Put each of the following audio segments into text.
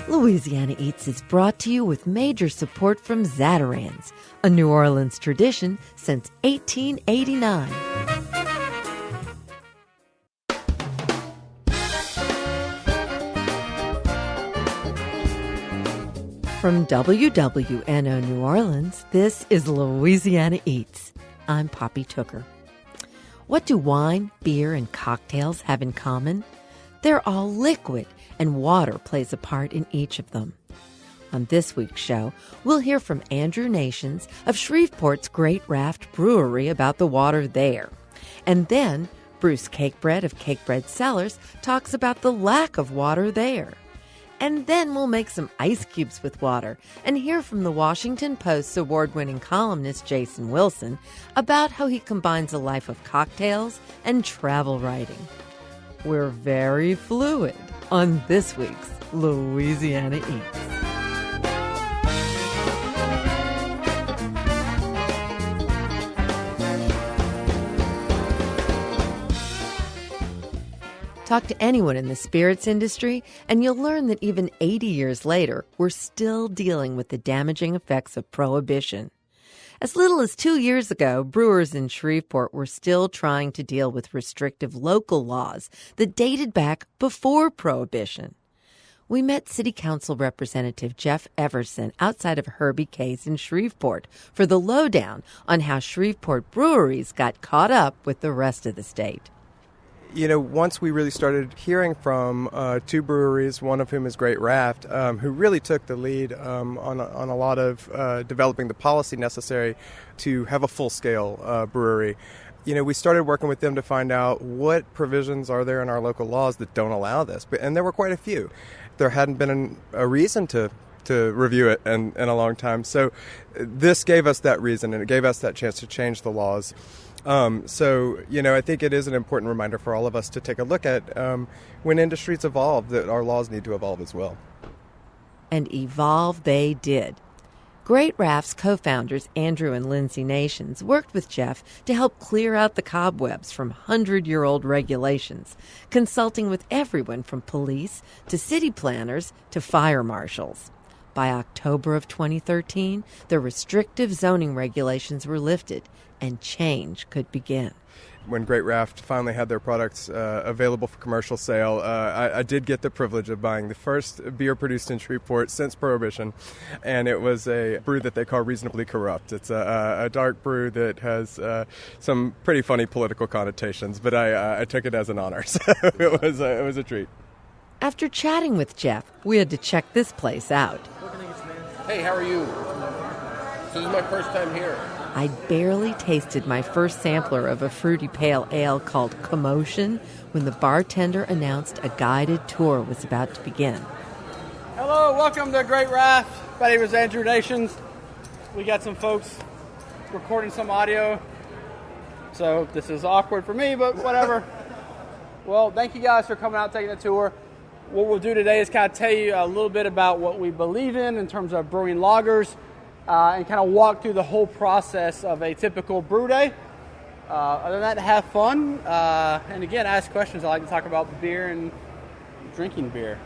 Louisiana Eats is brought to you with major support from Zatarain's, a New Orleans tradition since 1889. From WWNO New Orleans, this is Louisiana Eats. I'm Poppy Tooker. What do wine, beer, and cocktails have in common? They're all liquid, and water plays a part in each of them. On this week's show, we'll hear from Andrew Nations of Shreveport's Great Raft Brewery about the water there. And then Bruce Cakebread of Cakebread Cellars talks about the lack of water there. And then we'll make some ice cubes with water and hear from the Washington Post's award-winning columnist Jason Wilson about how he combines a life of cocktails and travel writing. We're very fluid on this week's Louisiana Eats. Talk to anyone in the spirits industry, and you'll learn that even 80 years later, we're still dealing with the damaging effects of Prohibition. As little as 2 years ago, brewers in Shreveport were still trying to deal with restrictive local laws that dated back before Prohibition. We met City Council Representative Jeff Everson outside of Herbie K's in Shreveport for the lowdown on how Shreveport breweries got caught up with the rest of the state. You know, once we really started hearing from two breweries, one of whom is Great Raft, who really took the lead on a lot of developing the policy necessary to have a full-scale brewery. You know, we started working with them to find out what provisions are there in our local laws that don't allow this. And there were quite a few. There hadn't been a reason to review it in a long time. So this gave us that reason, and it gave us that chance to change the laws. So, you know, I think it is an important reminder for all of us to take a look at when industries evolve, that our laws need to evolve as well. And evolve they did. Great Raft's co-founders, Andrew and Lindsay Nations, worked with Jeff to help clear out the cobwebs from 100-year-old regulations, consulting with everyone from police to city planners to fire marshals. By October of 2013, the restrictive zoning regulations were lifted, and change could begin. When Great Raft finally had their products available for commercial sale, I did get the privilege of buying the first beer produced in Shreveport since Prohibition, and it was a brew that they call Reasonably Corrupt. It's a dark brew that has some pretty funny political connotations, but I took it as an honor, so it was a treat. After chatting with Jeff, we had to check this place out. Hey, how are you? So this is my first time here. I'd barely tasted my first sampler of a fruity pale ale called Commotion when the bartender announced a guided tour was about to begin. Hello, welcome to Great Raft. My name is Andrew Nations. We got some folks recording some audio, so this is awkward for me, but whatever. Well, thank you guys for coming out and taking the tour. What we'll do today is kind of tell you a little bit about what we believe in terms of brewing lagers, and kind of walk through the whole process of a typical brew day. Other than that, have fun, and again, ask questions. I like to talk about beer and drinking beer.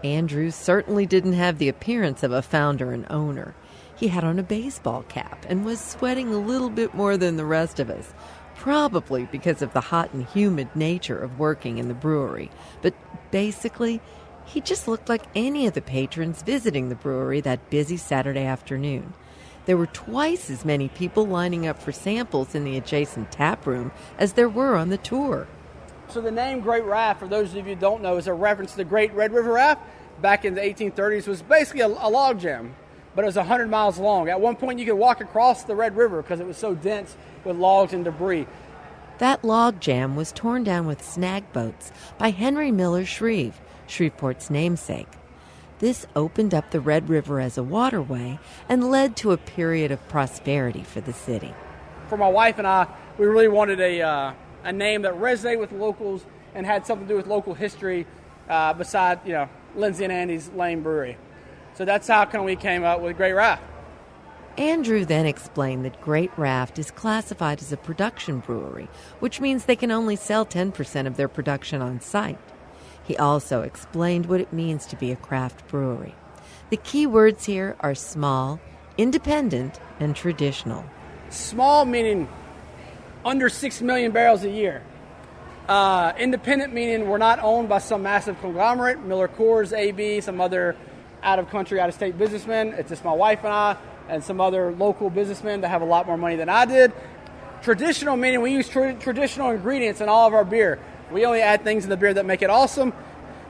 Andrew certainly didn't have the appearance of a founder and owner. He had on a baseball cap and was sweating a little bit more than the rest of us, probably because of the hot and humid nature of working in the brewery. But basically, he just looked like any of the patrons visiting the brewery that busy Saturday afternoon. There were twice as many people lining up for samples in the adjacent tap room as there were on the tour. So the name Great Raft, for those of you who don't know, is a reference to the Great Red River Raft. Back in the 1830s, was basically a log jam, but it was 100 miles long. At one point, you could walk across the Red River because it was so dense with logs and debris. That log jam was torn down with snag boats by Henry Miller Shreve, Shreveport's namesake. This opened up the Red River as a waterway and led to a period of prosperity for the city. For my wife and I, we really wanted a name that resonated with locals and had something to do with local history beside, Lindsay and Andy's Lane Brewery. So that's how we came up with Great Raft. Andrew then explained that Great Raft is classified as a production brewery, which means they can only sell 10% of their production on site. He also explained what it means to be a craft brewery. The key words here are small, independent, and traditional. Small meaning under 6 million barrels a year. Independent meaning we're not owned by some massive conglomerate, Miller Coors, AB, some other out-of-country, out-of-state businessmen. It's just my wife and I and some other local businessmen that have a lot more money than I did. Traditional meaning we use traditional ingredients in all of our beer. We only add things in the beer that make it awesome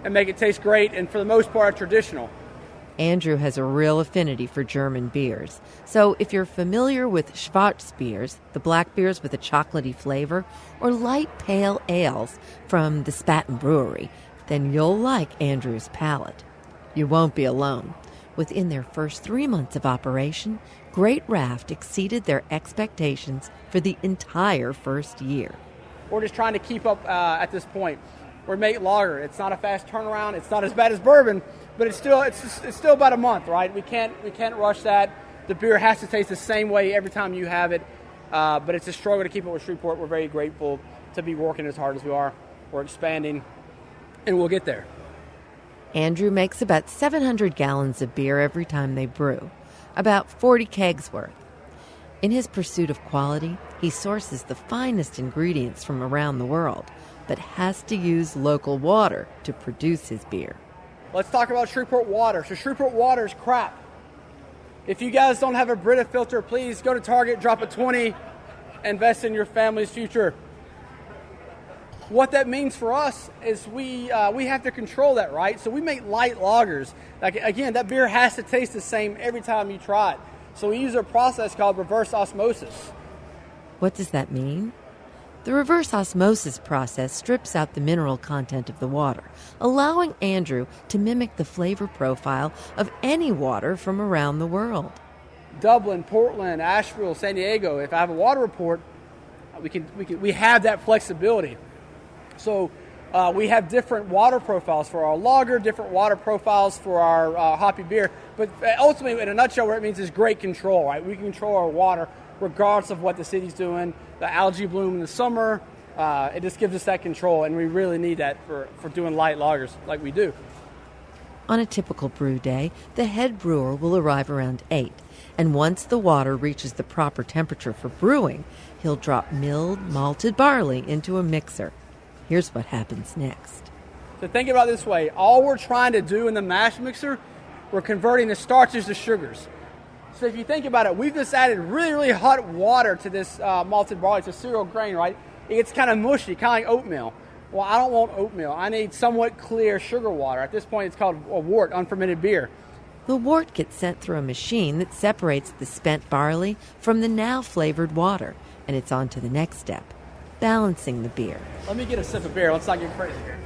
and make it taste great, and for the most part, traditional. Andrew has a real affinity for German beers. So if you're familiar with Schwarzbiers, the black beers with a chocolatey flavor, or light pale ales from the Spaten Brewery, then you'll like Andrew's palate. You won't be alone. Within their first 3 months of operation, Great Raft exceeded their expectations for the entire first year. We're just trying to keep up at this point. We're making lager. It's not a fast turnaround. It's not as bad as bourbon, but it's still about a month, right? We can't rush that. The beer has to taste the same way every time you have it, but it's a struggle to keep it with Shreveport. We're very grateful to be working as hard as we are. We're expanding, and we'll get there. Andrew makes about 700 gallons of beer every time they brew, about 40 kegs worth. In his pursuit of quality, he sources the finest ingredients from around the world, but has to use local water to produce his beer. Let's talk about Shreveport water. So Shreveport water is crap. If you guys don't have a Brita filter, please go to Target, drop a 20, invest in your family's future. What that means for us is we have to control that, right? So we make light lagers. Like, again, that beer has to taste the same every time you try it. So we use a process called reverse osmosis. What does that mean? The reverse osmosis process strips out the mineral content of the water, allowing Andrew to mimic the flavor profile of any water from around the world. Dublin, Portland, Asheville, San Diego. If I have a water report, we have that flexibility. So we have different water profiles for our lager, different water profiles for our hoppy beer. But ultimately, in a nutshell, what it means is great control, right? We can control our water regardless of what the city's doing. The algae bloom in the summer, it just gives us that control, and we really need that for doing light lagers like we do. On a typical brew day, the head brewer will arrive around 8, and once the water reaches the proper temperature for brewing, he'll drop milled, malted barley into a mixer. Here's what happens next. So think about it this way. All we're trying to do in the mash mixer, we're converting the starches to sugars. So if you think about it, we've just added really, really hot water to this malted barley. It's a cereal grain, right? It gets kind of mushy, kind of like oatmeal. Well, I don't want oatmeal. I need somewhat clear sugar water. At this point, it's called a wort, unfermented beer. The wort gets sent through a machine that separates the spent barley from the now flavored water, and it's on to the next step, balancing the beer. Let me get a sip of beer. Let's not get crazy here.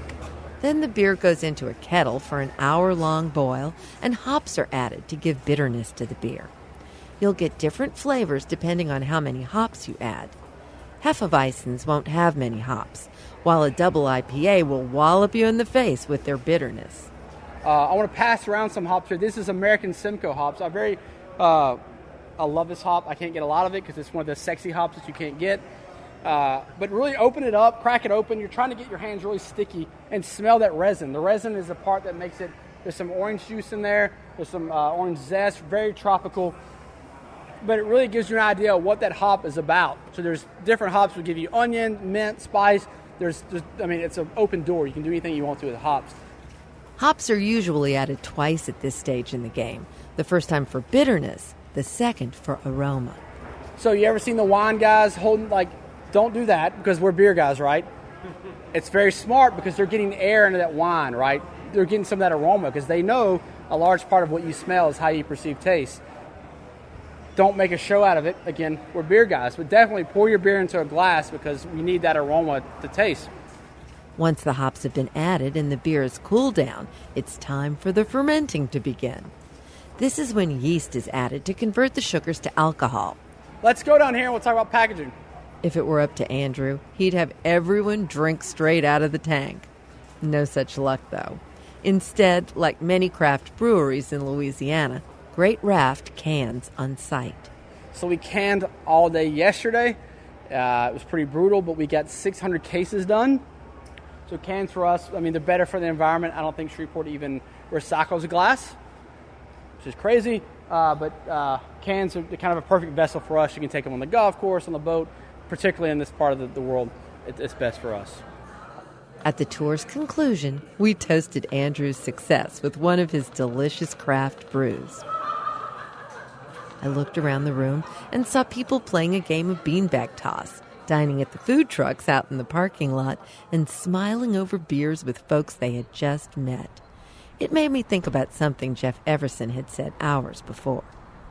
Then the beer goes into a kettle for an hour-long boil, and hops are added to give bitterness to the beer. You'll get different flavors depending on how many hops you add. Hefeweizens won't have many hops, while a double IPA will wallop you in the face with their bitterness. I want to pass around some hops here. This is American Simcoe hops. I love this hop. I can't get a lot of it because it's one of the sexy hops that you can't get. But really open it up, crack it open. You're trying to get your hands really sticky and smell that resin. The resin is the part that makes it, there's some orange juice in there. There's some orange zest, very tropical. But it really gives you an idea of what that hop is about. So there's different hops will give you onion, mint, spice. It's an open door. You can do anything you want to with hops. Hops are usually added twice at this stage in the game. The first time for bitterness, the second for aroma. So you ever seen the wine guys holding, don't do that because we're beer guys, right? It's very smart because they're getting air into that wine, right? They're getting some of that aroma because they know a large part of what you smell is how you perceive taste. Don't make a show out of it. Again, we're beer guys, but definitely pour your beer into a glass because we need that aroma to taste. Once the hops have been added and the beer is cooled down, it's time for the fermenting to begin. This is when yeast is added to convert the sugars to alcohol. Let's go down here and we'll talk about packaging. If it were up to Andrew, he'd have everyone drink straight out of the tank. No such luck, though. Instead, like many craft breweries in Louisiana, Great Raft cans on site. So we canned all day yesterday. It was pretty brutal, but we got 600 cases done. So cans for us, I mean, they're better for the environment. I don't think Shreveport even recycles glass, which is crazy. But cans are kind of a perfect vessel for us. You can take them on the golf course, on the boat, particularly in this part of the world. It's best for us. At the tour's conclusion, we toasted Andrew's success with one of his delicious craft brews. I looked around the room and saw people playing a game of beanbag toss, dining at the food trucks out in the parking lot, and smiling over beers with folks they had just met. It made me think about something Jeff Everson had said hours before.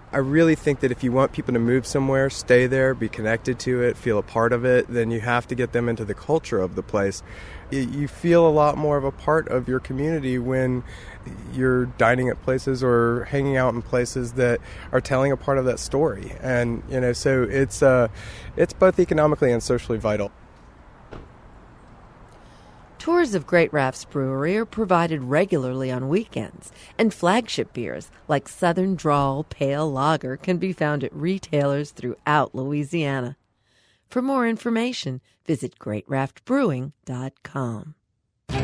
I really think that if you want people to move somewhere, stay there, be connected to it, feel a part of it, then you have to get them into the culture of the place. You feel a lot more of a part of your community when you're dining at places or hanging out in places that are telling a part of that story. And, so it's both economically and socially vital. Tours of Great Raft's brewery are provided regularly on weekends, and flagship beers like Southern Drawl Pale Lager can be found at retailers throughout Louisiana. For more information, visit greatraftbrewing.com. Like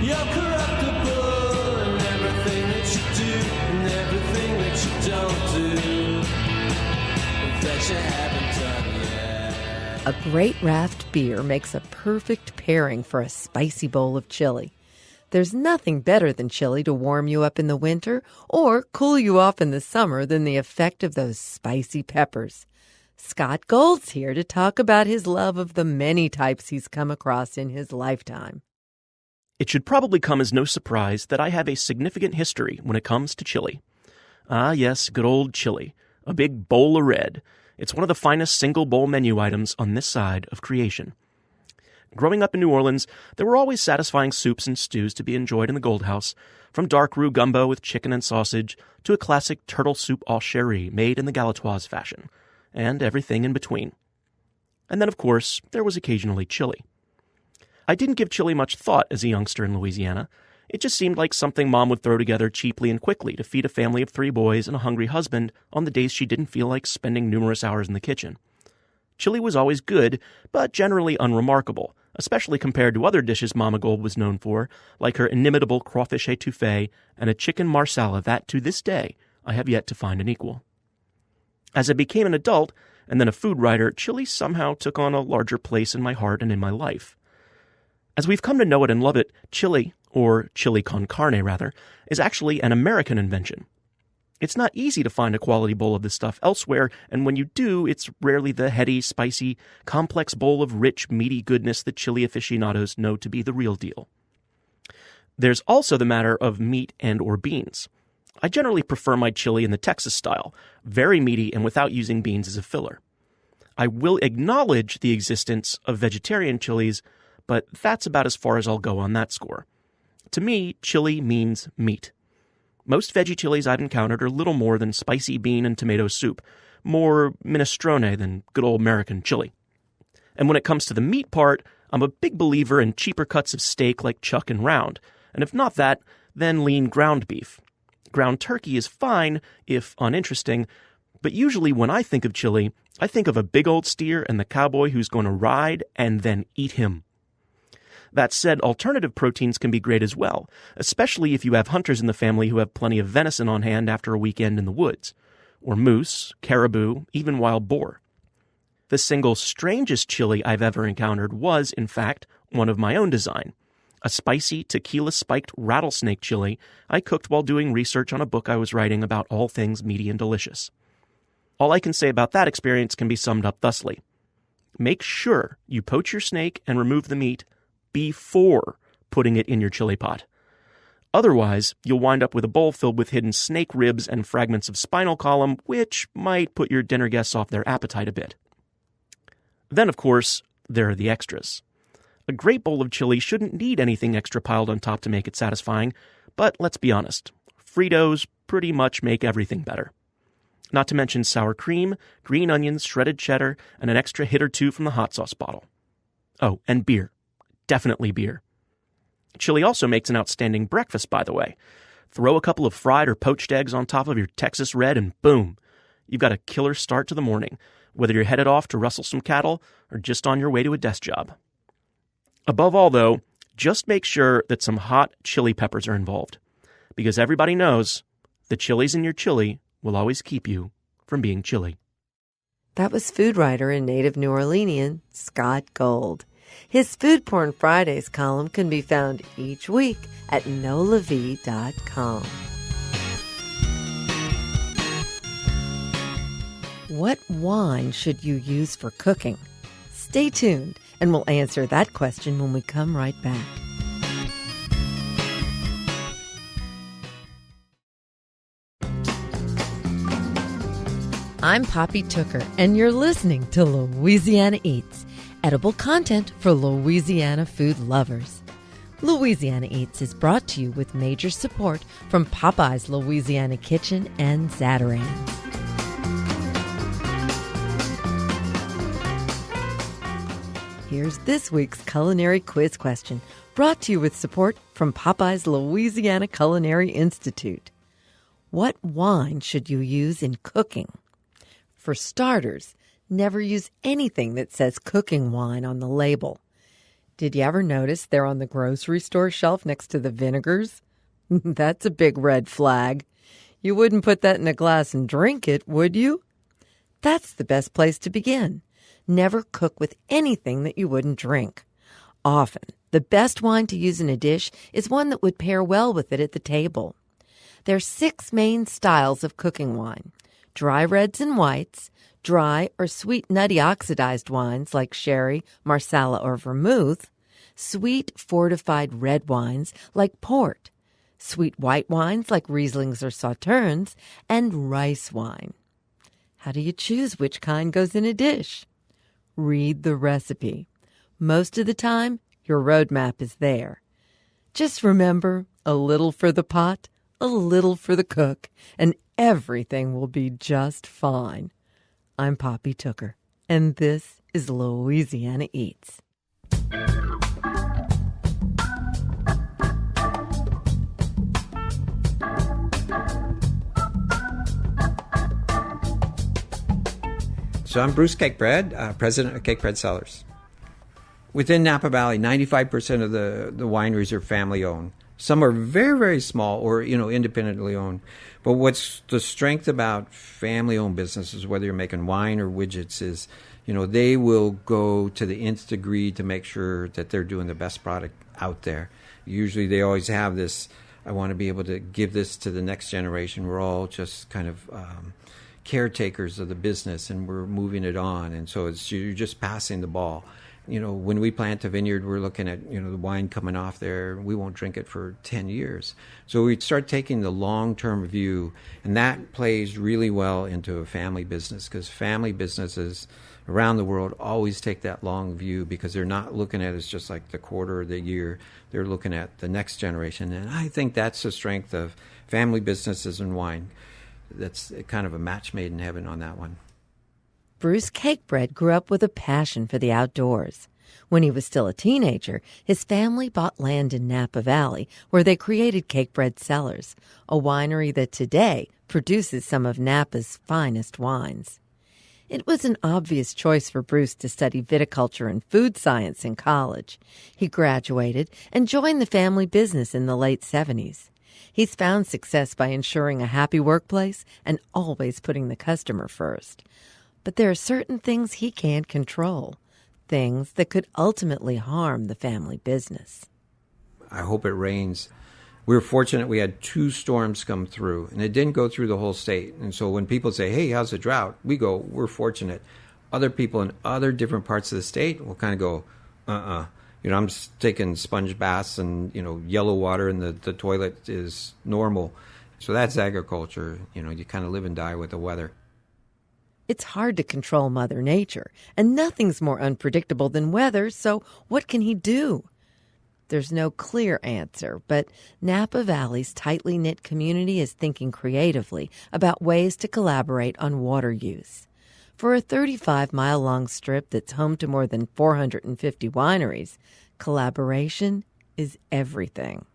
you're corruptible in everything that you do and everything that you don't do that you haven't done yet. A Great Raft beer makes a perfect pairing for a spicy bowl of chili. There's nothing better than chili to warm you up in the winter or cool you off in the summer than the effect of those spicy peppers. Scott Gold's here to talk about his love of the many types he's come across in his lifetime. It should probably come as no surprise that I have a significant history when it comes to chili. Ah, yes, good old chili. A big bowl of red. It's one of the finest single-bowl menu items on this side of creation. Growing up in New Orleans, there were always satisfying soups and stews to be enjoyed in the Gold House, from dark roux gumbo with chicken and sausage to a classic turtle soup au sherry made in the Galatoise fashion, and everything in between. And then, of course, there was occasionally chili. I didn't give chili much thought as a youngster in Louisiana. It just seemed like something Mom would throw together cheaply and quickly to feed a family of 3 boys and a hungry husband on the days she didn't feel like spending numerous hours in the kitchen. Chili was always good, but generally unremarkable, especially compared to other dishes Mama Gold was known for, like her inimitable crawfish étouffée and a chicken marsala that, to this day, I have yet to find an equal. As I became an adult, and then a food writer, chili somehow took on a larger place in my heart and in my life. As we've come to know it and love it, chili, or chili con carne rather, is actually an American invention. It's not easy to find a quality bowl of this stuff elsewhere, and when you do, it's rarely the heady, spicy, complex bowl of rich, meaty goodness that chili aficionados know to be the real deal. There's also the matter of meat and or beans. I generally prefer my chili in the Texas style, very meaty and without using beans as a filler. I will acknowledge the existence of vegetarian chilies, but that's about as far as I'll go on that score. To me, chili means meat. Most veggie chilies I've encountered are little more than spicy bean and tomato soup, more minestrone than good old American chili. And when it comes to the meat part, I'm a big believer in cheaper cuts of steak like chuck and round, and if not that, then lean ground beef. Ground turkey is fine, if uninteresting, but usually when I think of chili, I think of a big old steer and the cowboy who's going to ride and then eat him. That said, alternative proteins can be great as well, especially if you have hunters in the family who have plenty of venison on hand after a weekend in the woods, or moose, caribou, even wild boar. The single strangest chili I've ever encountered was, in fact, one of my own design, a spicy tequila-spiked rattlesnake chili I cooked while doing research on a book I was writing about all things meaty and delicious. All I can say about that experience can be summed up thusly. Make sure you poach your snake and remove the meat before putting it in your chili pot. Otherwise, you'll wind up with a bowl filled with hidden snake ribs and fragments of spinal column, which might put your dinner guests off their appetite a bit. Then, of course, there are the extras. A great bowl of chili shouldn't need anything extra piled on top to make it satisfying, but let's be honest, Fritos pretty much make everything better. Not to mention sour cream, green onions, shredded cheddar, and an extra hit or two from the hot sauce bottle. Oh, and beer. Definitely beer. Chili also makes an outstanding breakfast, by the way. Throw a couple of fried or poached eggs on top of your Texas Red and boom, you've got a killer start to the morning whether you're headed off to rustle some cattle or just on your way to a desk job. Above all, though, just make sure that some hot chili peppers are involved, because everybody knows the chilies in your chili will always keep you from being chilly. That was food writer and native New Orleanian Scott Gold. His Food Porn Fridays column can be found each week at nolavie.com. What wine should you use for cooking? Stay tuned, and we'll answer that question when we come right back. I'm Poppy Tooker, and you're listening to Louisiana Eats, edible content for Louisiana food lovers. Louisiana Eats is brought to you with major support from Popeye's Louisiana Kitchen and Zatarain's. Here's this week's culinary quiz question, brought to you with support from Popeye's Louisiana Culinary Institute. What wine should you use in cooking? For starters, never use anything that says cooking wine on the label. Did you ever notice they're on the grocery store shelf next to the vinegars? That's a big red flag. You wouldn't put that in a glass and drink it, would you? That's the best place to begin. Never cook with anything that you wouldn't drink. Often, the best wine to use in a dish is one that would pair well with it at the table. There are 6 main styles of cooking wine: dry reds and whites, dry or sweet nutty oxidized wines like sherry, marsala, or vermouth, sweet fortified red wines like port, sweet white wines like Rieslings or Sauternes, and rice wine. How do you choose which kind goes in a dish? Read the recipe. Most of the time, your roadmap is there. Just remember, a little for the pot, a little for the cook, and everything will be just fine. I'm Poppy Tooker, and this is Louisiana Eats. So I'm Bruce Cakebread, president of Cakebread Cellars. Within Napa Valley, 95% of the wineries are family-owned. Some are very, very small or, independently owned. But what's the strength about family-owned businesses, whether you're making wine or widgets, is, they will go to the nth degree to make sure that they're doing the best product out there. Usually they always have this, I want to be able to give this to the next generation. We're all just kind of caretakers of the business, and we're moving it on. And so you're just passing the ball. When we plant a vineyard, we're looking at, the wine coming off there. We won't drink it for 10 years. So we start taking the long-term view, and that plays really well into a family business, because family businesses around the world always take that long view, because they're not looking at it as just like the quarter or the year. They're looking at the next generation. And I think that's the strength of family businesses and wine. That's kind of a match made in heaven on that one. Bruce Cakebread grew up with a passion for the outdoors. When he was still a teenager, his family bought land in Napa Valley where they created Cakebread Cellars, a winery that today produces some of Napa's finest wines. It was an obvious choice for Bruce to study viticulture and food science in college. He graduated and joined the family business in the late 70s. He's found success by ensuring a happy workplace and always putting the customer first. But there are certain things he can't control, things that could ultimately harm the family business. I hope it rains. We were fortunate we had 2 storms come through, and it didn't go through the whole state. And so when people say, hey, how's the drought? We go, we're fortunate. Other people in other different parts of the state will kind of go, I'm taking sponge baths and, yellow water in the toilet is normal. So that's agriculture. You kind of live and die with the weather. It's hard to control Mother Nature, and nothing's more unpredictable than weather, so what can he do? There's no clear answer, but Napa Valley's tightly knit community is thinking creatively about ways to collaborate on water use. For a 35-mile-long strip that's home to more than 450 wineries, collaboration is everything.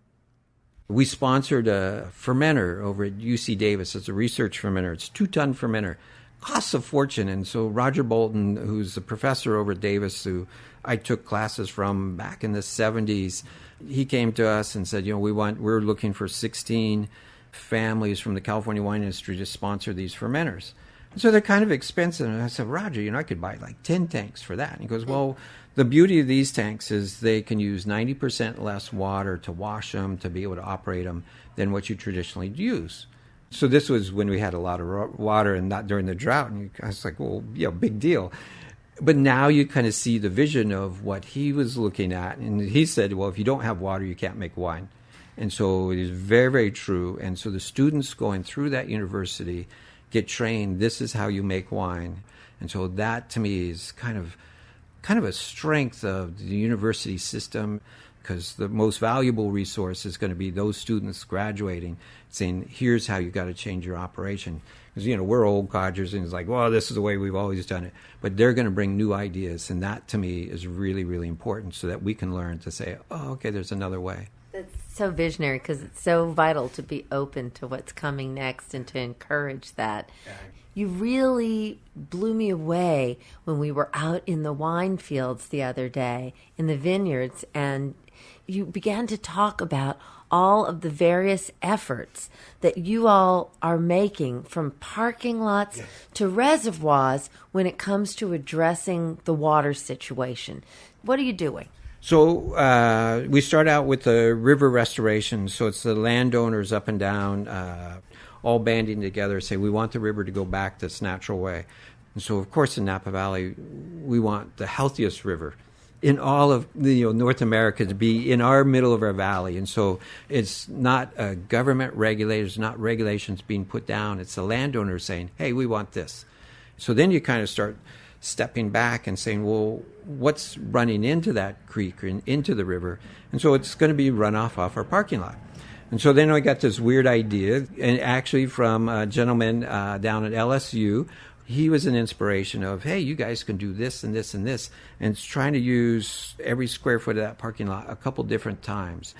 We sponsored a fermenter over at UC Davis. It's a research fermenter. It's a 2-ton fermenter. costs a fortune. And so Roger Bolton, who's a professor over at Davis, who I took classes from back in the 70s, he came to us and said, we're looking for 16 families from the California wine industry to sponsor these fermenters. And so they're kind of expensive. And I said, Roger, I could buy like 10 tanks for that. And he goes, well, the beauty of these tanks is they can use 90% less water to wash them, to be able to operate them, than what you traditionally use. So this was when we had a lot of water and not during the drought. And I was like, well, big deal. But now you kind of see the vision of what he was looking at. And he said, well, if you don't have water, you can't make wine. And so it is very, very true. And so the students going through that university get trained, this is how you make wine. And so that to me is kind of a strength of the university system, because the most valuable resource is going to be those students graduating saying, here's how you got to change your operation. Because, we're old codgers, and it's like, well, this is the way we've always done it. But they're going to bring new ideas, and that to me is really, really important, so that we can learn to say, oh, okay, there's another way. That's so visionary, because it's so vital to be open to what's coming next and to encourage that. You really blew me away when we were out in the wine fields the other day, in the vineyards, and you began to talk about all of the various efforts that you all are making, from parking lots to reservoirs, when it comes to addressing the water situation. What are you doing? So we start out with the river restoration. So it's the landowners up and down, all banding together, say we want the river to go back this natural way. And so, of course, in Napa Valley, we want the healthiest river in all of North America to be in our middle of our valley. And so it's not government regulators, not regulations being put down. It's the landowners saying, hey, we want this. So then you kind of start stepping back and saying, well, what's running into that creek and into the river? And so it's going to be runoff off our parking lot. And so then I got this weird idea, and actually from a gentleman down at LSU. He was an inspiration of, hey, you guys can do this and this and this. And it's trying to use every square foot of that parking lot a couple different times.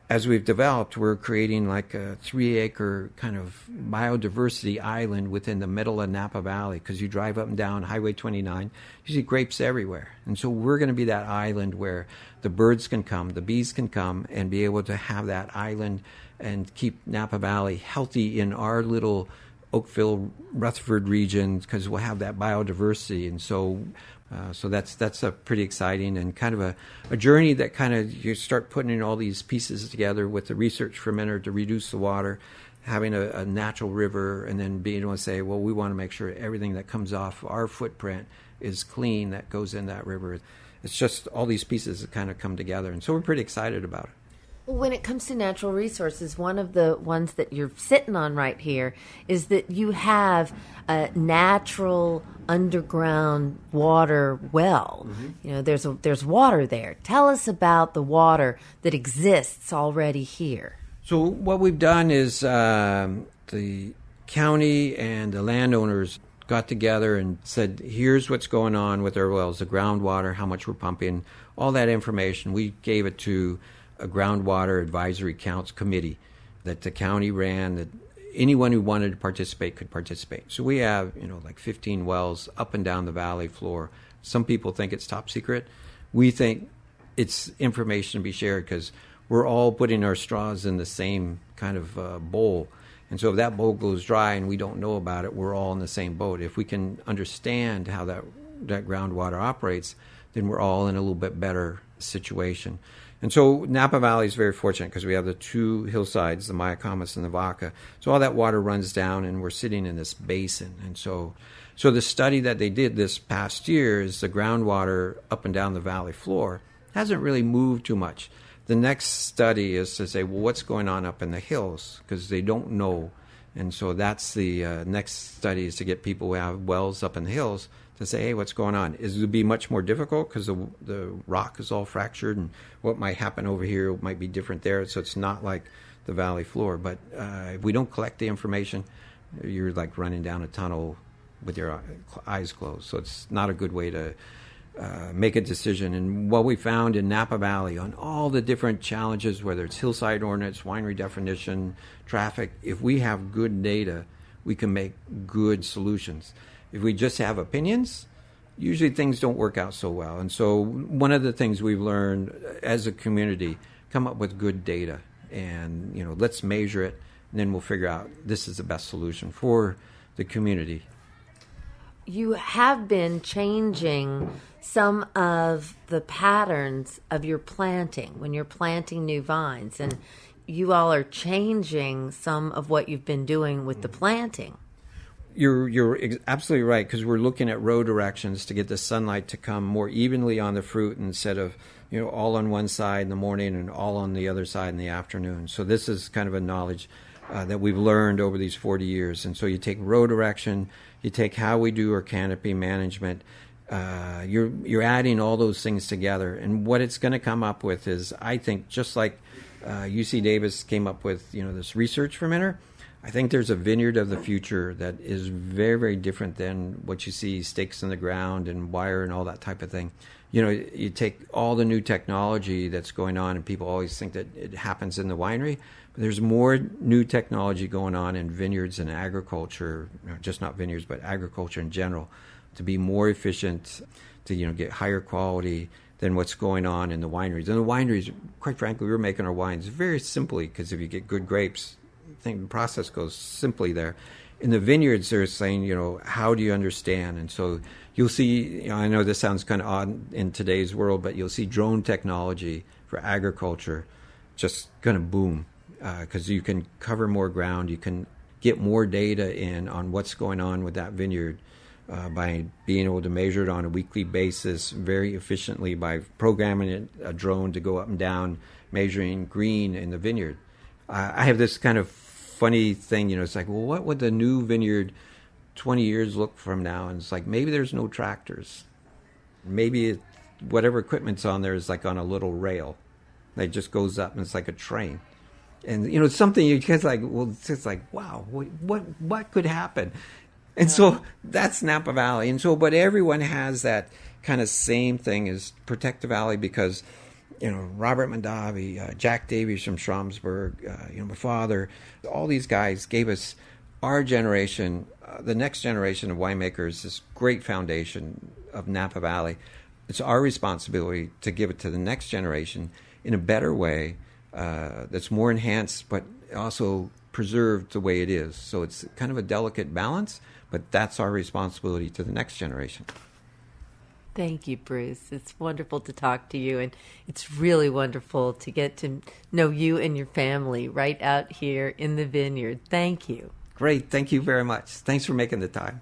As we've developed, we're creating like a 3-acre kind of biodiversity island within the middle of Napa Valley, because you drive up and down Highway 29, you see grapes everywhere. And so we're going to be that island where the birds can come, the bees can come, and be able to have that island and keep Napa Valley healthy in our little Oakville, Rutherford region, because we'll have that biodiversity. And so that's a pretty exciting and kind of a journey that kind of you start putting in all these pieces together with the research fermenter to reduce the water, having a natural river, and then being able to say, well, we want to make sure everything that comes off our footprint is clean that goes in that river. It's just all these pieces that kind of come together. And so we're pretty excited about it. Well, when it comes to natural resources, one of the ones that you're sitting on right here is that you have a natural underground water well. Mm-hmm. There's water there. Tell us about the water that exists already here. So what we've done is the county and the landowners got together and said, here's what's going on with our wells, the groundwater, how much we're pumping, all that information. We gave it to a groundwater advisory council committee that the county ran, that anyone who wanted to participate could participate. So we have, like 15 wells up and down the valley floor. Some people think it's top secret. We think it's information to be shared, because we're all putting our straws in the same kind of bowl. And so if that bowl goes dry and we don't know about it, we're all in the same boat. If we can understand how that groundwater operates, then we're all in a little bit better situation. And so Napa Valley is very fortunate because we have the two hillsides, the Mayacamas and the Vaca. So all that water runs down, and we're sitting in this basin. And so the study that they did this past year is the groundwater up and down the valley floor hasn't really moved too much. The next study is to say, well, what's going on up in the hills? Because they don't know. And so that's the next study, is to get people who have wells up in the hills to say, hey, what's going on? It would be much more difficult because the rock is all fractured, and what might happen over here might be different there. So it's not like the valley floor. But if we don't collect the information, you're like running down a tunnel with your eyes closed. So it's not a good way to make a decision. And what we found in Napa Valley on all the different challenges, whether it's hillside ordinance, winery definition, traffic, if we have good data, we can make good solutions. If we just have opinions, usually things don't work out so well. And so one of the things we've learned as a community, come up with good data and, let's measure it, and then we'll figure out this is the best solution for the community. You have been changing some of the patterns of your planting when you're planting new vines, and you all are changing some of what you've been doing with the planting. You're absolutely right, because we're looking at row directions to get the sunlight to come more evenly on the fruit instead of all on one side in the morning and all on the other side in the afternoon. So this is kind of a knowledge that we've learned over these 40 years. And so you take row direction, you take how we do our canopy management, you're adding all those things together. And what it's going to come up with is, I think, just like UC Davis came up with this research fermenter, I think there's a vineyard of the future that is very, very different than what you see, stakes in the ground and wire and all that type of thing. You take all the new technology that's going on, and people always think that it happens in the winery, but there's more new technology going on in vineyards and agriculture, just not vineyards, but agriculture in general, to be more efficient, to get higher quality than what's going on in the wineries. And the wineries, quite frankly, we're making our wines very simply, because if you get good grapes, I think the process goes simply there. In the vineyards, they're saying, how do you understand? And so you'll see, I know this sounds kind of odd in today's world, but you'll see drone technology for agriculture just going to boom, because you can cover more ground, you can get more data in on what's going on with that vineyard by being able to measure it on a weekly basis very efficiently by programming a drone to go up and down, measuring green in the vineyard. I have this kind of funny thing, it's like, well, what would the new vineyard 20 years look from now? And it's like, maybe there's no tractors. Maybe whatever equipment's on there is like on a little rail. It just goes up and it's like a train. And, it's something you guys like, well, it's just like, wow, what could happen? And so that's Napa Valley. And so, but everyone has that kind of same thing as Protect the Valley, because Robert Mondavi, Jack Davies from Schramsberg, my father, all these guys gave us, our generation, the next generation of winemakers, this great foundation of Napa Valley. It's our responsibility to give it to the next generation in a better way that's more enhanced, but also preserved the way it is. So it's kind of a delicate balance, but that's our responsibility to the next generation. Thank you, Bruce. It's wonderful to talk to you, and it's really wonderful to get to know you and your family right out here in the vineyard. Thank you. Great. Thank you very much. Thanks for making the time.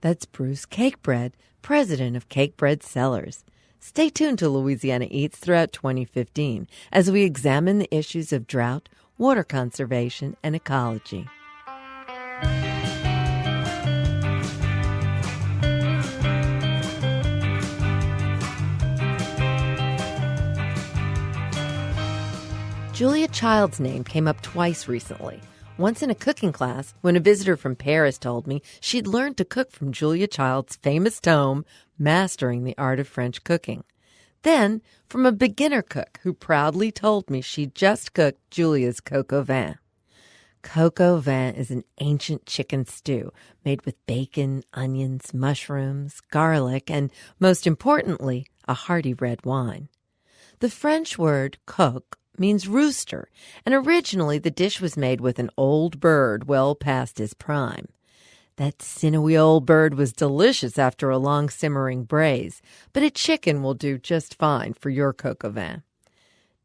That's Bruce Cakebread, president of Cakebread Cellars. Stay tuned to Louisiana Eats throughout 2015 as we examine the issues of drought, water conservation, and ecology. Julia Child's name came up twice recently. Once in a cooking class, when a visitor from Paris told me she'd learned to cook from Julia Child's famous tome, Mastering the Art of French Cooking. Then, from a beginner cook who proudly told me she'd just cooked Julia's Coq Au Vin. Coq Au Vin is an ancient chicken stew made with bacon, onions, mushrooms, garlic, and, most importantly, a hearty red wine. The French word coq means rooster, and originally the dish was made with an old bird well past his prime. That sinewy old bird was delicious after a long simmering braise, but a chicken will do just fine for your coq au vin.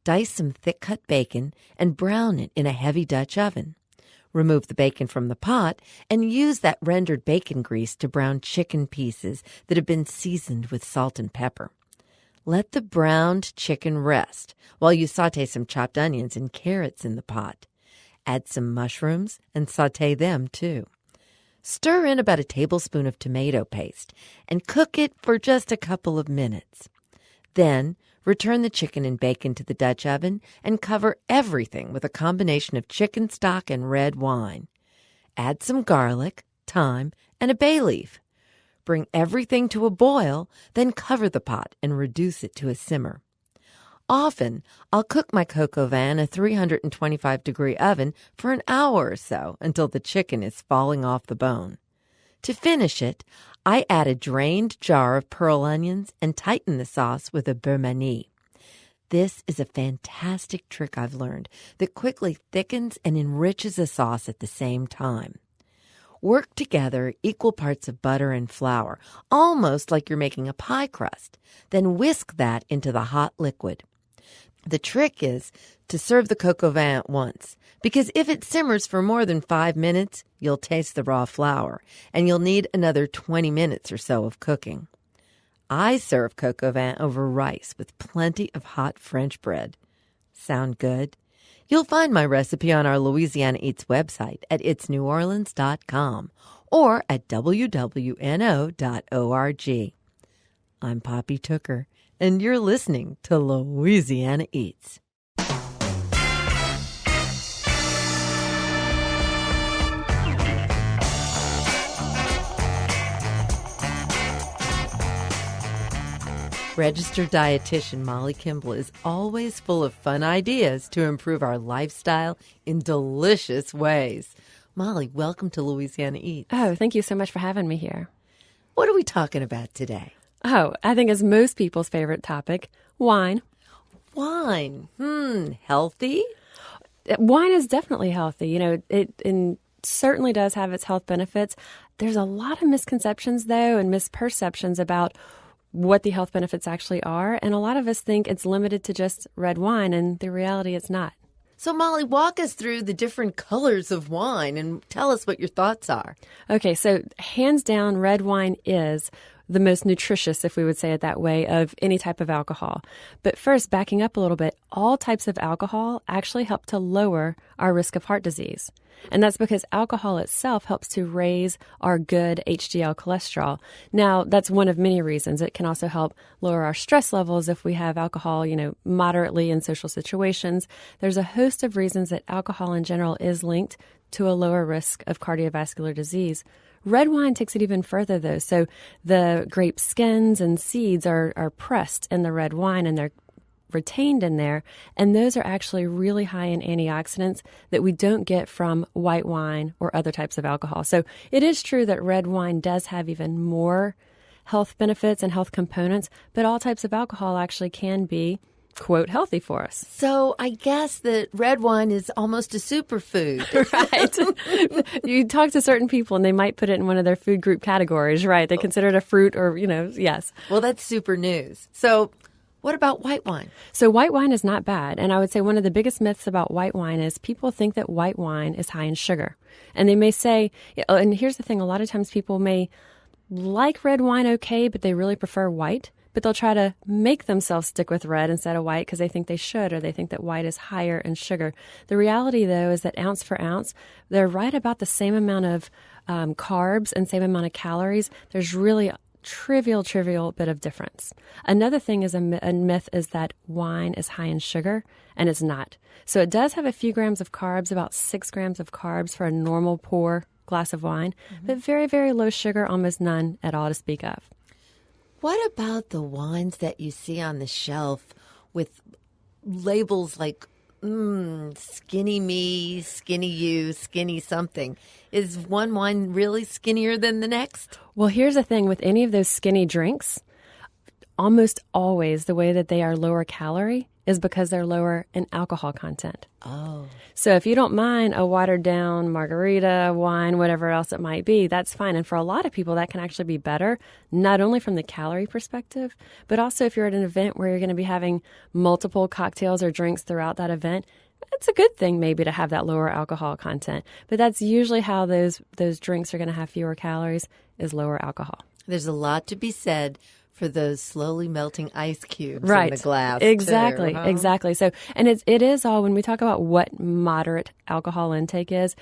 Dice some thick-cut bacon and brown it in a heavy Dutch oven. Remove the bacon from the pot and use that rendered bacon grease to brown chicken pieces that have been seasoned with salt and pepper. Let the browned chicken rest while you saute some chopped onions and carrots in the pot. Add some mushrooms and saute them too. Stir in about a tablespoon of tomato paste and cook it for just a couple of minutes. Then return the chicken and bacon to the Dutch oven and cover everything with a combination of chicken stock and red wine. Add some garlic, thyme, and a bay leaf. Bring everything to a boil, then cover the pot and reduce it to a simmer. Often, I'll cook my coq au vin in a 325-degree oven for an hour or so until the chicken is falling off the bone. To finish it, I add a drained jar of pearl onions and tighten the sauce with a beurre manie. This is a fantastic trick I've learned that quickly thickens and enriches a sauce at the same time. Work together equal parts of butter and flour, almost like you're making a pie crust. Then whisk that into the hot liquid. The trick is to serve the coq au vin at once, because if it simmers for more than 5 minutes, you'll taste the raw flour, and you'll need another 20 minutes or so of cooking. I serve coq au vin over rice with plenty of hot French bread. Sound good? You'll find my recipe on our Louisiana Eats website at itsneworleans.com or at wwno.org. I'm Poppy Tooker, and you're listening to Louisiana Eats. Registered dietitian Molly Kimball is always full of fun ideas to improve our lifestyle in delicious ways. Molly, welcome to Louisiana Eats. Oh, thank you so much for having me here. What are we talking about today? Oh, I think it's most people's favorite topic, wine. Wine. Healthy? Wine is definitely healthy. You know, it certainly does have its health benefits. There's a lot of misconceptions, though, and misperceptions about what the health benefits actually are. And a lot of us think it's limited to just red wine, and the reality it's not. So, Molly, walk us through the different colors of wine and tell us what your thoughts are. Okay, so hands down, red wine is the most nutritious, if we would say it that way, of any type of alcohol. But first, backing up a little bit, all types of alcohol actually help to lower our risk of heart disease. And that's because alcohol itself helps to raise our good HDL cholesterol. Now, that's one of many reasons. It can also help lower our stress levels if we have alcohol, moderately in social situations. There's a host of reasons that alcohol in general is linked to a lower risk of cardiovascular disease. Red wine takes it even further, though. So the grape skins and seeds are pressed in the red wine, and they're retained in there. And those are actually really high in antioxidants that we don't get from white wine or other types of alcohol. So it is true that red wine does have even more health benefits and health components, but all types of alcohol actually can be, quote, healthy for us. So I guess that red wine is almost a superfood. Right. You talk to certain people and they might put it in one of their food group categories, right? They consider it a fruit or, yes. Well, that's super news. So what about white wine? So white wine is not bad. And I would say one of the biggest myths about white wine is people think that white wine is high in sugar. And they may say, and here's the thing, a lot of times people may like red wine okay, but they really prefer white. But they'll try to make themselves stick with red instead of white because they think they should, or they think that white is higher in sugar. The reality, though, is that ounce for ounce, they're right about the same amount of carbs and same amount of calories. There's really a trivial bit of difference. Another thing is a myth is that wine is high in sugar, and it's not. So it does have a few grams of carbs, about 6 grams of carbs for a normal pour glass of wine, but very, very low sugar, almost none at all to speak of. What about the wines that you see on the shelf with labels like skinny me, skinny you, skinny something? Is one wine really skinnier than the next? Well, here's the thing with any of those skinny drinks, almost always the way that they are lower calorie is because they're lower in alcohol content. Oh. So if you don't mind a watered down margarita, wine, whatever else it might be, that's fine. And for a lot of people, that can actually be better, not only from the calorie perspective, but also if you're at an event where you're going to be having multiple cocktails or drinks throughout that event, it's a good thing maybe to have that lower alcohol content. But that's usually how those drinks are going to have fewer calories, is lower alcohol. There's a lot to be said for those slowly melting ice cubes right. in the glass. Exactly, too, huh? exactly. So, and it is all, when we talk about what moderate alcohol intake is,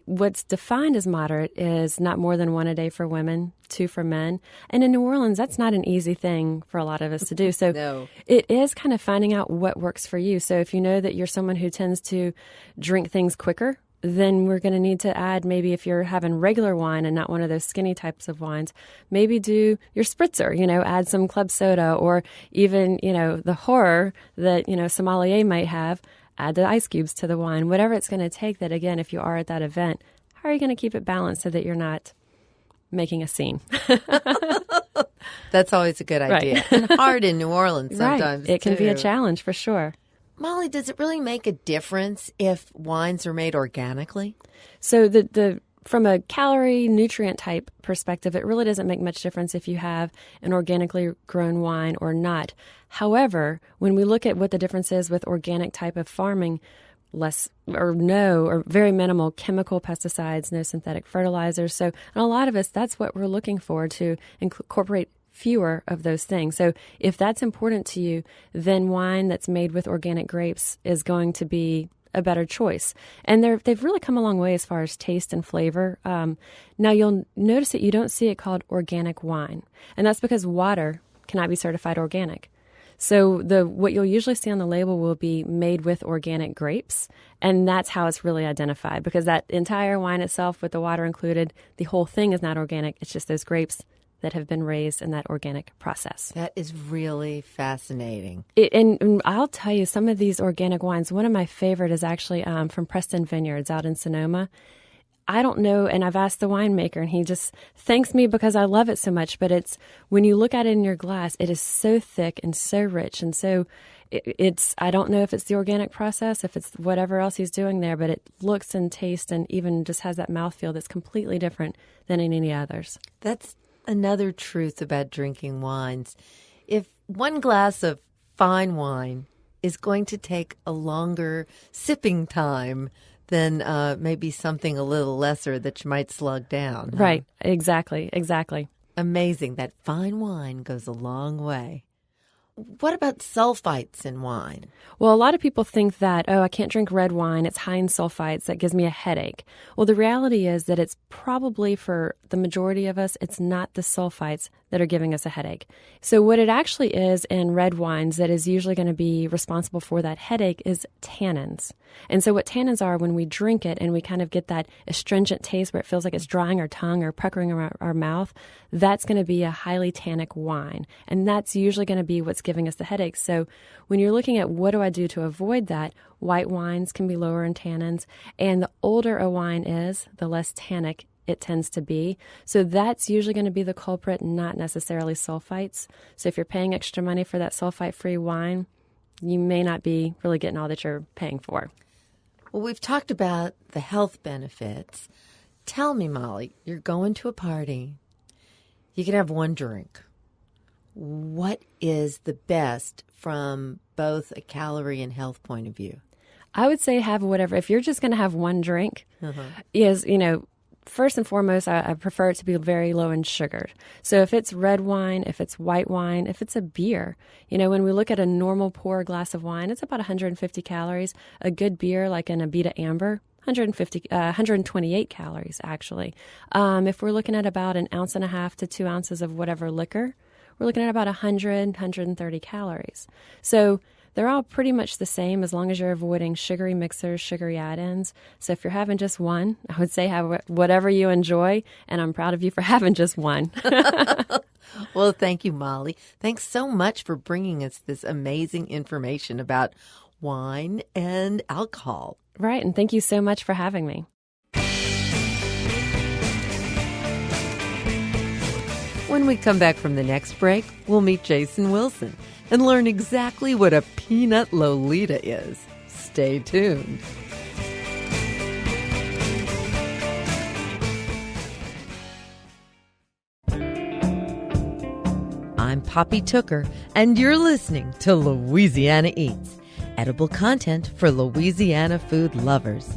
what's defined as moderate is not more than 1 a day for women, 2 for men. And in New Orleans, that's not an easy thing for a lot of us to do. So No. It is kind of finding out what works for you. So if you know that you're someone who tends to drink things quicker, then we're going to need to add, maybe if you're having regular wine and not one of those skinny types of wines, maybe do your spritzer, add some club soda, or even, the horror that, sommelier might have, add the ice cubes to the wine, whatever it's going to take. That, again, if you are at that event, how are you going to keep it balanced so that you're not making a scene. That's always a good idea. Right. And hard in New Orleans sometimes. Right. It can be a too. challenge for sure. Molly, does it really make a difference if wines are made organically? So from a calorie nutrient type perspective, it really doesn't make much difference if you have an organically grown wine or not. However, when we look at what the difference is with organic type of farming, less or no or very minimal chemical pesticides, no synthetic fertilizers. So, and a lot of us, that's what we're looking for, to incorporate fewer of those things. So if that's important to you, then wine that's made with organic grapes is going to be a better choice. And they've really come a long way as far as taste and flavor. Now you'll notice that you don't see it called organic wine. And that's because water cannot be certified organic. So what you'll usually see on the label will be made with organic grapes, and that's how it's really identified, because that entire wine itself with the water included, the whole thing is not organic. It's just those grapes that have been raised in that organic process. That is really fascinating. And I'll tell you, some of these organic wines, one of my favorite is actually from Preston Vineyards out in Sonoma. I don't know, and I've asked the winemaker, and he just thanks me because I love it so much, but it's, when you look at it in your glass, it is so thick and so rich, and so it's, I don't know if it's the organic process, if it's whatever else he's doing there, but it looks and tastes and even just has that mouthfeel that's completely different than in any others. That's another truth about drinking wines. If one glass of fine wine is going to take a longer sipping time than maybe something a little lesser that you might slug down. Right, exactly. Amazing. That fine wine goes a long way. What about sulfites in wine? Well, a lot of people think that, I can't drink red wine, it's high in sulfites, that gives me a headache. Well, the reality is that it's probably, for the majority of us, it's not the sulfites that are giving us a headache. So what it actually is in red wines that is usually going to be responsible for that headache is tannins. And so what tannins are, when we drink it and we kind of get that astringent taste where it feels like it's drying our tongue or puckering our mouth, that's going to be a highly tannic wine. And that's usually going to be what's giving us the headache. So when you're looking at what do I do to avoid that, white wines can be lower in tannins. And the older a wine is, the less tannic it tends to be. So that's usually going to be the culprit, not necessarily sulfites. So if you're paying extra money for that sulfite-free wine, you may not be really getting all that you're paying for. Well, we've talked about the health benefits. Tell me, Molly, you're going to a party. You can have one drink. What is the best from both a calorie and health point of view? I would say have whatever. If you're just going to have one drink, is, first and foremost, I prefer it to be very low in sugar. So if it's red wine, if it's white wine, if it's a beer, when we look at a normal pour glass of wine, it's about 150 calories. A good beer, like an Abita Amber, 128 calories, actually. If we're looking at about 1.5 ounces to 2 ounces of whatever liquor, we're looking at about 130 calories. So they're all pretty much the same as long as you're avoiding sugary mixers, sugary add-ins. So if you're having just one, I would say have whatever you enjoy, and I'm proud of you for having just one. Well, thank you, Molly. Thanks so much for bringing us this amazing information about wine and alcohol. Right, and thank you so much for having me. When we come back from the next break, we'll meet Jason Wilson and learn exactly what a peanut Lolita is. Stay tuned. I'm Poppy Tooker, and you're listening to Louisiana Eats, edible content for Louisiana food lovers.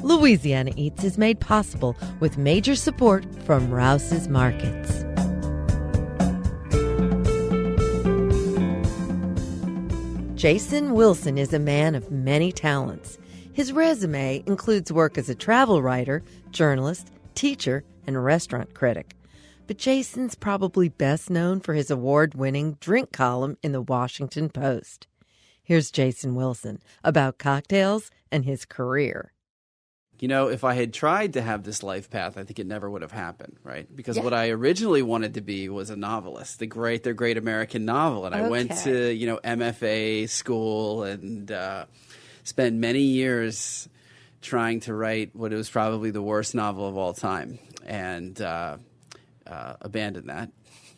Louisiana Eats is made possible with major support from Rouse's Markets. Jason Wilson is a man of many talents. His resume includes work as a travel writer, journalist, teacher, and restaurant critic. But Jason's probably best known for his award-winning drink column in the Washington Post. Here's Jason Wilson about cocktails and his career. If I had tried to have this life path, I think it never would have happened, right? Because what I originally wanted to be was a novelist, the great American novel. And I went to, MFA school and spent many years trying to write what was probably the worst novel of all time. And abandoned that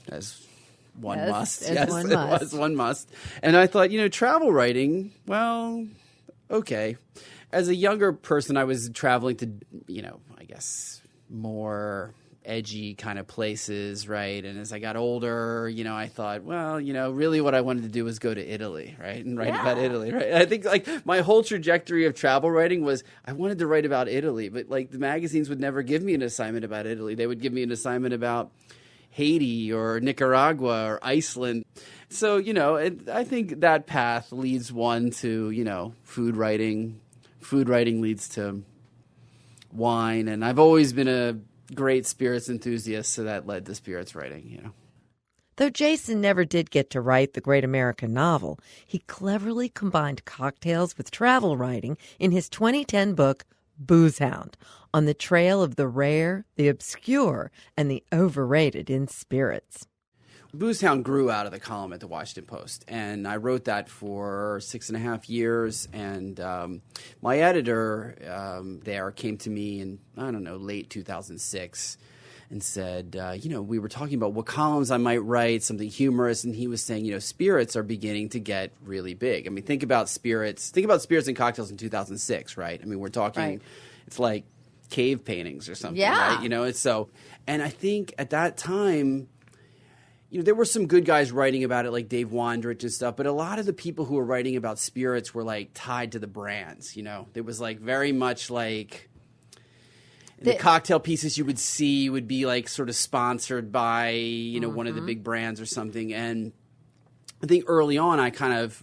as one Yes, must. as Yes, one it must. was one must. And I thought, travel writing, well, okay. As a younger person, I was traveling to, I guess more edgy kind of places, right? And as I got older, I thought, well, really what I wanted to do was go to Italy, right? And write about Italy, right? I think like my whole trajectory of travel writing was I wanted to write about Italy, but like the magazines would never give me an assignment about Italy. They would give me an assignment about Haiti or Nicaragua or Iceland. So, I think that path leads one to, food writing. Food writing leads to wine. And I've always been a great spirits enthusiast, so that led to spirits writing, Though Jason never did get to write the great American novel, he cleverly combined cocktails with travel writing in his 2010 book, Booze Hound, on the trail of the rare, the obscure, and the overrated in spirits. Booze Hound grew out of the column at the Washington Post, and I wrote that for 6.5 years, and my editor there came to me in, late 2006 and said, we were talking about what columns I might write, something humorous, and he was saying, spirits are beginning to get really big. I mean, think about spirits and cocktails in 2006, right? I mean, we're talking, it's like cave paintings or something, right? It's so, and I think at that time, there were some good guys writing about it, like Dave Wondrich and stuff, but a lot of the people who were writing about spirits were like tied to the brands. It was like very much like the cocktail pieces you would see would be like sort of sponsored by one of the big brands or something. And I think early on,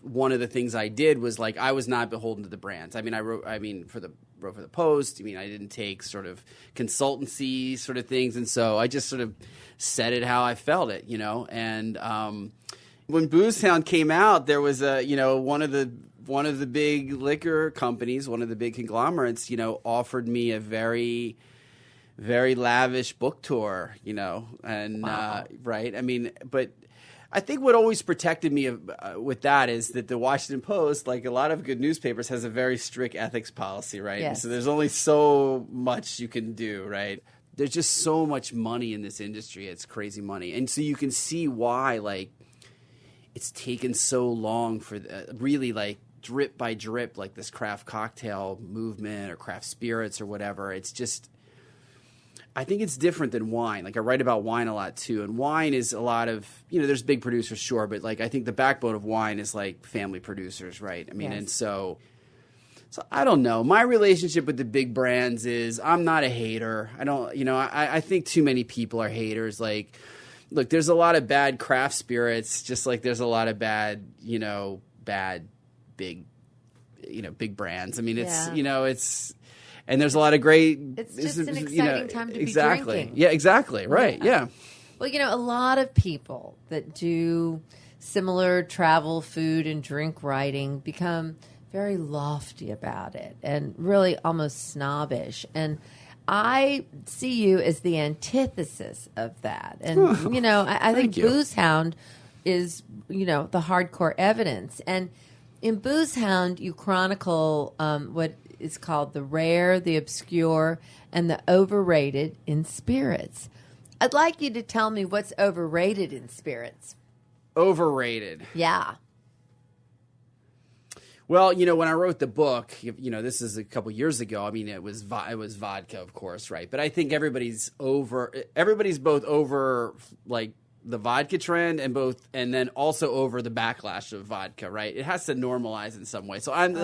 one of the things I did was like I was not beholden to the brands. I mean, wrote for the Post. I mean, I didn't take sort of consultancy sort of things, and so I just sort of said it how I felt it, And when Booze Hound came out, there was one of the big liquor companies, one of the big conglomerates, offered me a very, very lavish book tour, and right. I mean, but I think what always protected me with that is that the Washington Post, like a lot of good newspapers, has a very strict ethics policy, right? Yes. So there's only so much you can do, right? There's just so much money in this industry. It's crazy money. And so you can see why, like, it's taken so long for really, like, drip by drip, like this craft cocktail movement or craft spirits or whatever. It's just... I think it's different than wine. Like I write about wine a lot too, and wine is a lot of there's big producers, sure, but like I think the backbone of wine is like family producers, right? I mean, and so I don't know. My relationship with the big brands is I'm not a hater. I don't, I think too many people are haters. Like, look, there's a lot of bad craft spirits, just like there's a lot of bad big brands. I mean, it's. And there's a lot of great. It's just an exciting time to be drinking. Yeah, exactly. Right. Yeah. Well, a lot of people that do similar travel, food, and drink writing become very lofty about it and really almost snobbish. And I see you as the antithesis of that. And, I think Booze Hound is, the hardcore evidence. And in Booze Hound, you chronicle what is called the rare, the obscure, and the overrated in spirits. I'd like you to tell me what's overrated in spirits. Overrated. Yeah. Well, when I wrote the book, this is a couple years ago. I mean, it was vodka, of course, right? But I think everybody's both over like the vodka trend and then also over the backlash of vodka, right? It has to normalize in some way. So I'm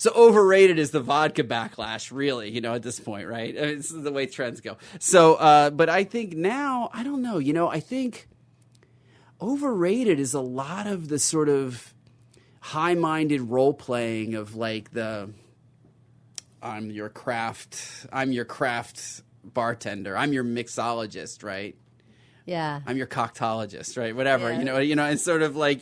so overrated is the vodka backlash, really, at this point, right? I mean, this is the way trends go. So, but I think now, I don't know, I think overrated is a lot of the sort of high-minded role-playing of like I'm your craft bartender, I'm your mixologist, right? Yeah. I'm your coctologist, right? Whatever, Yeah. it's sort of like,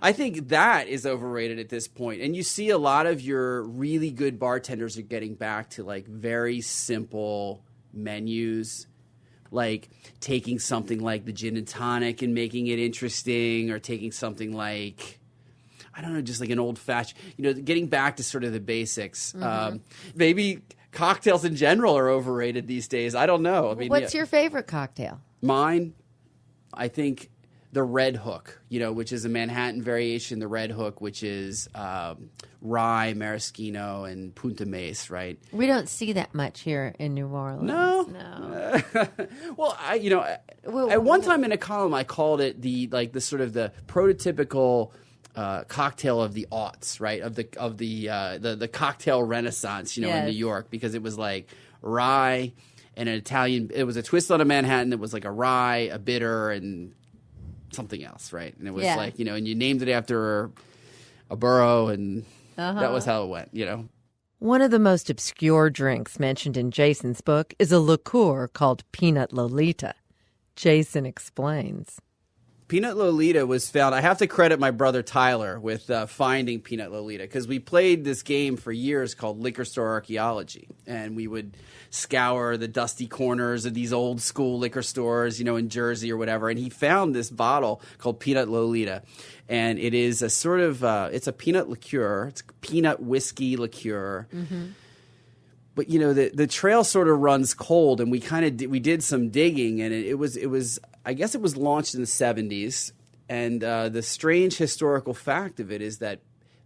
I think that is overrated at this point. And you see a lot of your really good bartenders are getting back to like very simple menus, like taking something like the gin and tonic and making it interesting, or taking something like, I don't know, just like an old fashioned, getting back to sort of the basics. Maybe cocktails in general are overrated these days. I don't know. I mean, what's your favorite cocktail? Mine, I think the Red Hook, which is a Manhattan variation. The Red Hook, which is rye, maraschino, and Punta Mace, right? We don't see that much here in New Orleans. No. Well, at one time in a column, I called it the sort of the prototypical cocktail of the aughts, right? Of the cocktail renaissance, in New York, because it was like rye and an Italian. It was a twist on a Manhattan. It was like a rye, a bitter, and something else, right? And it was like, and you named it after a borough, and that was how it went, One of the most obscure drinks mentioned in Jason's book is a liqueur called Peanut Lolita. Jason explains. Peanut Lolita was found. I have to credit my brother Tyler with finding Peanut Lolita, because we played this game for years called Liquor Store Archaeology, and we would scour the dusty corners of these old school liquor stores, in Jersey or whatever. And he found this bottle called Peanut Lolita, and it is a sort of it's a peanut liqueur. It's peanut whiskey liqueur. Mm-hmm. But the trail sort of runs cold, and we did some digging, and it was I guess it was launched in the 70s, and the strange historical fact of it is that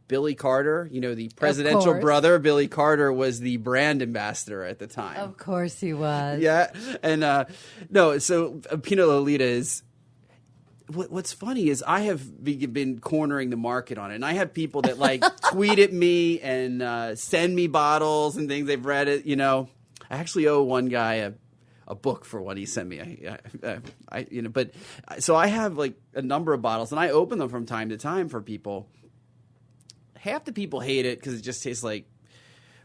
Billy Carter, the presidential brother, Billy Carter, was the brand ambassador at the time. Of course he was. Yeah, and so Peanut Lolita is. What's funny is I have been cornering the market on it, and I have people that tweet at me and send me bottles and things. They've read it. I actually owe one guy a book for what he sent me. But so I have a number of bottles, and I open them from time to time for people. Half the people hate it because it just tastes like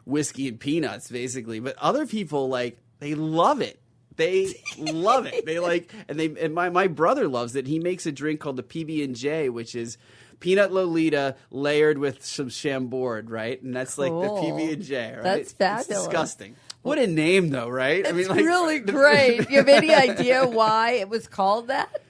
whiskey and peanuts, basically. But other people they love it. They love it. And my brother loves it. He makes a drink called the PB&J, which is Peanut Lolita layered with some Chambord, right? And that's cool. The PB&J, right? That's fabulous. It's disgusting. What a name, though, right? It's really great. You have any idea why it was called that?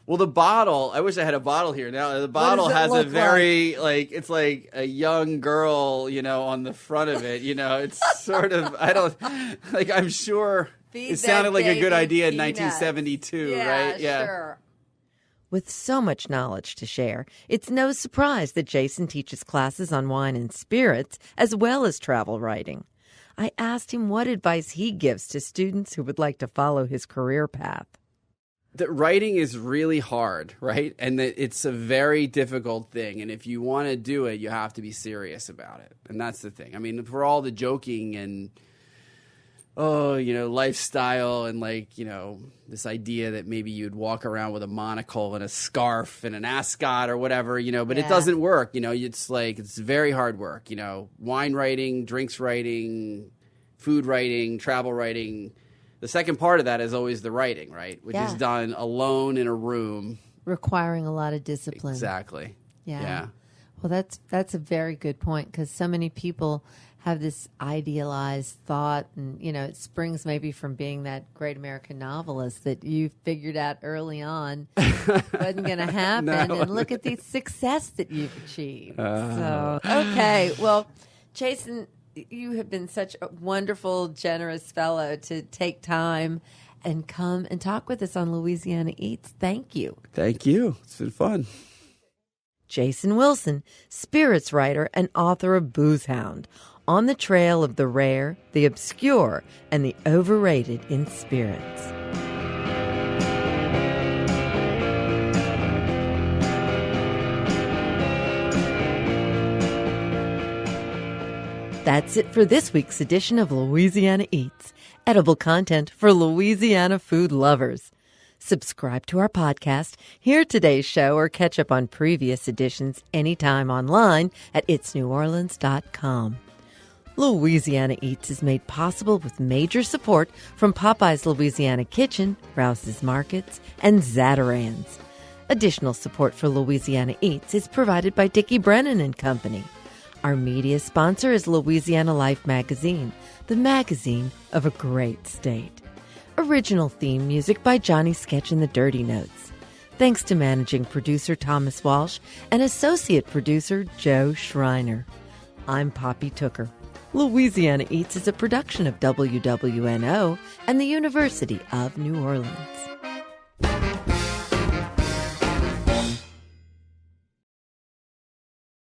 Well, the bottle, I wish I had a bottle here now. The bottle has a very, it's like a young girl, on the front of it. It's sort of, I'm sure it sounded like a good idea in 1972, right? Yeah, sure. With so much knowledge to share, it's no surprise that Jason teaches classes on wine and spirits as well as travel writing. I asked him what advice he gives to students who would like to follow his career path. That writing is really hard, right? And that it's a very difficult thing. And if you want to do it, you have to be serious about it. And that's the thing. I mean, for all the joking and, lifestyle and this idea that maybe you'd walk around with a monocle and a scarf and an ascot or whatever, but it doesn't work. It's very hard work. Wine writing, drinks writing, food writing, travel writing. The second part of that is always the writing, right? Which is done alone in a room. Requiring a lot of discipline. Exactly. Yeah. Well, that's a very good point, because so many people have this idealized thought, and, it springs maybe from being that great American novelist that you figured out early on wasn't going to happen. No. And look at the success that you've achieved. Okay. Well, Jason, you have been such a wonderful, generous fellow to take time and come and talk with us on Louisiana Eats. Thank you. Thank you. It's been fun. Jason Wilson, spirits writer and author of Booze Hound, on the trail of the rare, the obscure, and the overrated in spirits. That's it for this week's edition of Louisiana Eats, edible content for Louisiana food lovers. Subscribe to our podcast, hear today's show, or catch up on previous editions anytime online at itsneworleans.com. Louisiana Eats is made possible with major support from Popeye's Louisiana Kitchen, Rouse's Markets, and Zatarain's. Additional support for Louisiana Eats is provided by Dickie Brennan and Company. Our media sponsor is Louisiana Life Magazine, the magazine of a great state. Original theme music by Johnny Sketch and the Dirty Notes. Thanks to managing producer Thomas Walsh and associate producer Joe Schreiner. I'm Poppy Tooker. Louisiana Eats is a production of WWNO and the University of New Orleans.